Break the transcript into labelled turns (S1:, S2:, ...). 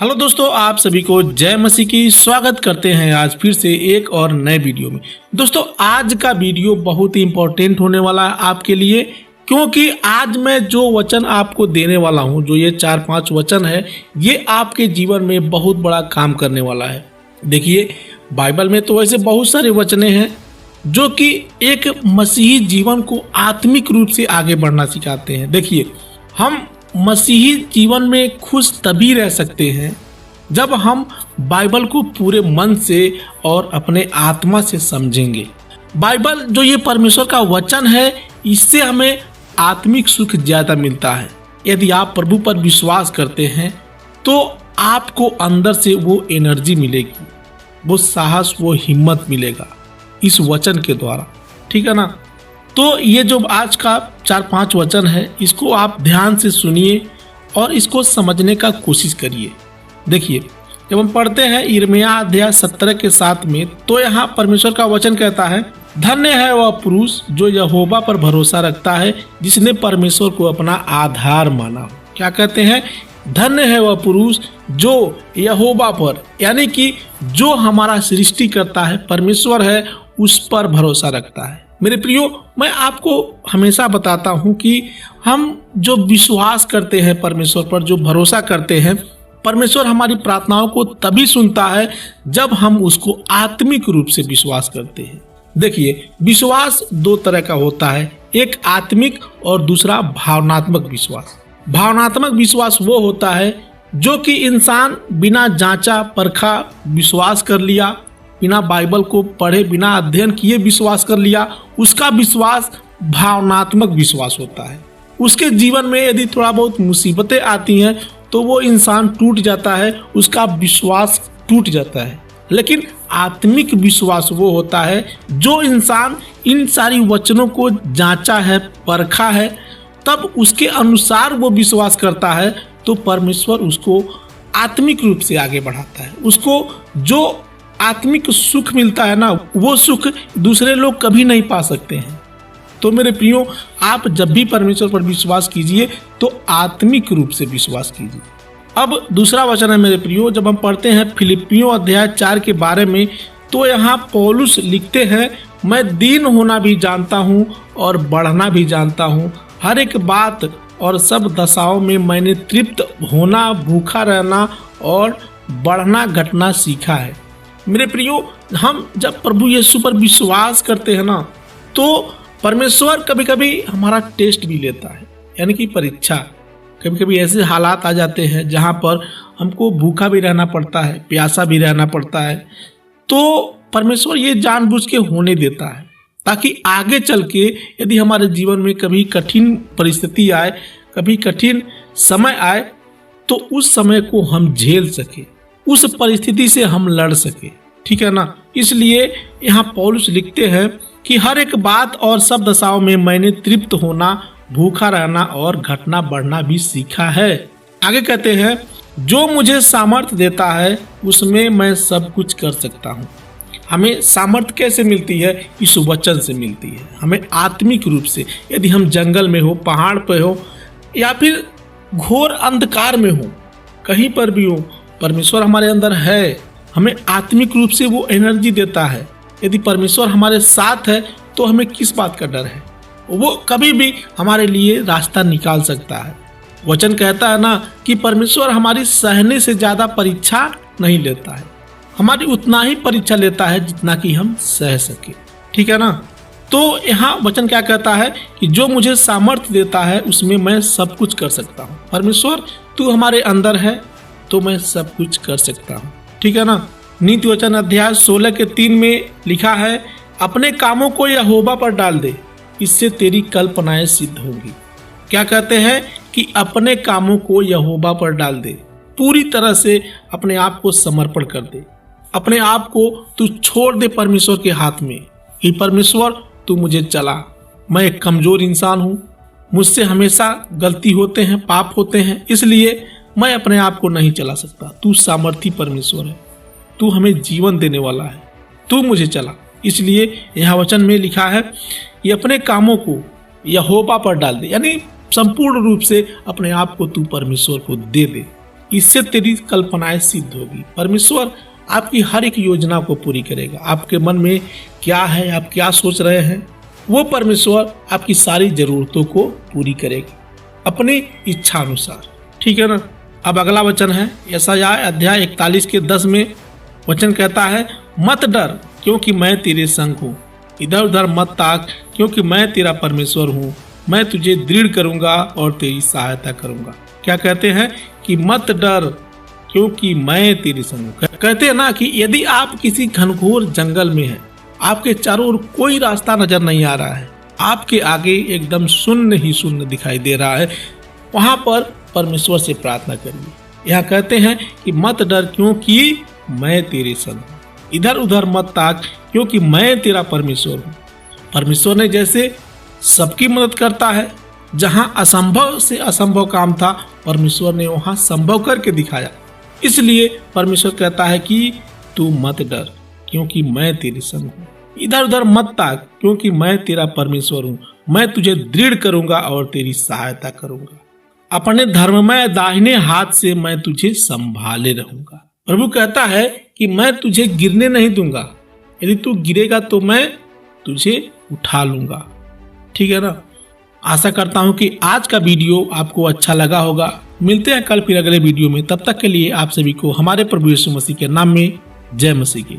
S1: Hello दोस्तों, आप सभी को जय मसीह की स्वागत करते हैं आज फिर से एक और नए वीडियो में। दोस्तों, आज का वीडियो बहुत ही इम्पोर्टेंट होने वाला है आपके लिए, क्योंकि आज मैं जो वचन आपको देने वाला हूं, जो ये 4-5 वचन है, ये आपके जीवन में बहुत बड़ा काम करने वाला है। देखिए, बाइबल में तो ऐसे बहुत सारे वचने हैं जो कि एक मसीही जीवन को आत्मिक रूप से आगे बढ़ना सिखाते हैं। देखिए, हम मसीही जीवन में खुश तभी रह सकते हैं जब हम बाइबल को पूरे मन से और अपने आत्मा से समझेंगे। बाइबल जो ये परमेश्वर का वचन है, इससे हमें आत्मिक सुख ज़्यादा मिलता है। यदि आप प्रभु पर विश्वास करते हैं तो आपको अंदर से वो एनर्जी मिलेगी, वो साहस, वो हिम्मत मिलेगा इस वचन के द्वारा। ठीक है ना? तो ये जो आज का 4-5 वचन है, इसको आप ध्यान से सुनिए और इसको समझने का कोशिश करिए। देखिए, जब हम पढ़ते हैं यिर्मयाह अध्याय 17 के 7 में, तो यहाँ परमेश्वर का वचन कहता है, धन्य है वह पुरुष जो यहोवा पर भरोसा रखता है, जिसने परमेश्वर को अपना आधार माना। क्या कहते हैं? धन्य है वह पुरुष जो यहोवा पर, यानी कि जो हमारा सृष्टि करता है, परमेश्वर है, उस पर भरोसा रखता है। मेरे प्रियो, मैं आपको हमेशा बताता हूं कि हम जो विश्वास करते हैं परमेश्वर पर, जो भरोसा करते हैं, परमेश्वर हमारी प्रार्थनाओं को तभी सुनता है जब हम उसको आत्मिक रूप से विश्वास करते हैं। देखिए, विश्वास 2 तरह का होता है, एक आत्मिक और दूसरा भावनात्मक विश्वास। भावनात्मक विश्वास वो होता है जो कि इंसान बिना जांचा परखा विश्वास कर लिया, बिना बाइबल को पढ़े, बिना अध्ययन किए विश्वास कर लिया। उसका विश्वास भावनात्मक विश्वास होता है। उसके जीवन में यदि थोड़ा बहुत मुसीबतें आती हैं तो वो इंसान टूट जाता है, उसका विश्वास टूट जाता है। लेकिन आत्मिक विश्वास वो होता है जो इंसान इन सारी वचनों को जांचा है, परखा है, तब उसके अनुसार वो विश्वास करता है, तो परमेश्वर उसको आत्मिक रूप से आगे बढ़ाता है। उसको जो आत्मिक सुख मिलता है ना, वो सुख दूसरे लोग कभी नहीं पा सकते हैं। तो मेरे प्रियो, आप जब भी परमेश्वर पर विश्वास कीजिए तो आत्मिक रूप से विश्वास कीजिए। अब दूसरा वचन है मेरे प्रियो, जब हम पढ़ते हैं फिलिप्पियों अध्याय 4 के बारे में, तो यहाँ पौलुस लिखते हैं, मैं दीन होना भी जानता हूँ और बढ़ना भी जानता हूँ। हर एक बात और सब दशाओं में मैंने तृप्त होना, भूखा रहना और बढ़ना घटना सीखा है। मेरे प्रियो, हम जब प्रभु यीशु पर विश्वास करते हैं ना, तो परमेश्वर कभी कभी हमारा टेस्ट भी लेता है, यानी कि परीक्षा। कभी कभी ऐसे हालात आ जाते हैं जहाँ पर हमको भूखा भी रहना पड़ता है, प्यासा भी रहना पड़ता है। तो परमेश्वर ये जानबूझ के होने देता है ताकि आगे चल के यदि हमारे जीवन में कभी कठिन परिस्थिति आए, कभी कठिन समय आए, तो उस समय को हम झेल सके, उस परिस्थिति से हम लड़ सके। ठीक है ना? इसलिए यहाँ पौलुस लिखते हैं कि हर एक बात और सब दशाओं में मैंने तृप्त होना, भूखा रहना और घटना बढ़ना भी सीखा है। आगे कहते हैं, जो मुझे सामर्थ्य देता है उसमें मैं सब कुछ कर सकता हूँ। हमें सामर्थ्य कैसे मिलती है? इस वचन से मिलती है। हमें आत्मिक रूप से, यदि हम जंगल में हो, पहाड़ पर हो, या फिर घोर अंधकार में हो, कहीं पर भी हो, परमेश्वर हमारे अंदर है। हमें आत्मिक रूप से वो एनर्जी देता है। यदि परमेश्वर हमारे साथ है तो हमें किस बात का डर है? वो कभी भी हमारे लिए रास्ता निकाल सकता है। वचन कहता है ना कि परमेश्वर हमारी सहने से ज़्यादा परीक्षा नहीं लेता है, हमारी उतना ही परीक्षा लेता है जितना कि हम सह सके। ठीक है ना? तो यहाँ वचन क्या कहता है कि जो मुझे सामर्थ्य देता है उसमें मैं सब कुछ कर सकता हूँ। परमेश्वर, तू हमारे अंदर है तो मैं सब कुछ कर सकता हूँ। ठीक है ना? नीति वचन अध्याय 16 के 3 में लिखा है, अपने कामों को यहोवा पर डाल दे, इससे तेरी कल्पनाएं सिद्ध होंगी। क्या कहते हैं कि अपने कामों को यहोवा पर डाल दे, पूरी तरह से अपने आप को समर्पण कर दे, अपने आप को तू छोड़ दे परमेश्वर के हाथ में कि परमेश्वर तू मुझे चला। मैं एक कमजोर इंसान हूँ, मुझसे हमेशा गलती होते हैं, पाप होते हैं, इसलिए मैं अपने आप को नहीं चला सकता। तू सामर्थी परमेश्वर है, तू हमें जीवन देने वाला है, तू मुझे चला। इसलिए यहाँ वचन में लिखा है कि अपने कामों को यहोवा पर डाल दे, यानी संपूर्ण रूप से अपने आप को तू परमेश्वर को दे दे। इससे तेरी कल्पनाएं सिद्ध होगी। परमेश्वर आपकी हर एक योजना को पूरी करेगा। आपके मन में क्या है, आप क्या सोच रहे हैं, वो परमेश्वर आपकी सारी जरूरतों को पूरी करेगा अपनी इच्छा अनुसार। ठीक है ना। अब अगला वचन है यशायाह अध्याय 41 के 10 में वचन कहता है, मत डर क्योंकि मैं तेरे संग हूँ, इधर उधर मत ताक क्योंकि मैं तेरा परमेश्वर हूँ, मैं तुझे दृढ़ करूंगा और तेरी सहायता करूंगा। क्या कहते हैं कि मत डर क्योंकि मैं तेरे संग हूँ। कहते हैं ना कि यदि आप किसी घनघोर जंगल में हैं, आपके चारों ओर कोई रास्ता नजर नहीं आ रहा है, आपके आगे एकदम शून्य ही शून्य दिखाई दे रहा है, वहां पर परमेश्वर से प्रार्थना करिए। यहाँ कहते हैं कि मत डर क्योंकि मैं तेरे संग हूँ, इधर उधर मत ताक क्योंकि मैं तेरा परमेश्वर हूँ। परमेश्वर ने जैसे सबकी मदद करता है, जहां असंभव से असंभव काम था परमेश्वर ने वहां संभव करके दिखाया। इसलिए परमेश्वर कहता है कि तू मत डर क्योंकि मैं तेरे संग हूँ, इधर उधर मत ताक क्योंकि मैं तेरा परमेश्वर हूँ, मैं तुझे दृढ़ करूंगा और तेरी सहायता करूंगा, अपने धर्ममय दाहिने हाथ से मैं तुझे संभाले रहूंगा। प्रभु कहता है कि मैं तुझे गिरने नहीं दूंगा, यदि तू गिरेगा तो मैं तुझे उठा लूंगा। ठीक है ना। आशा करता हूं कि आज का वीडियो आपको अच्छा लगा होगा। मिलते हैं कल फिर अगले वीडियो में। तब तक के लिए आप सभी को हमारे प्रभु यीशु मसीह के नाम में जय मसीह की।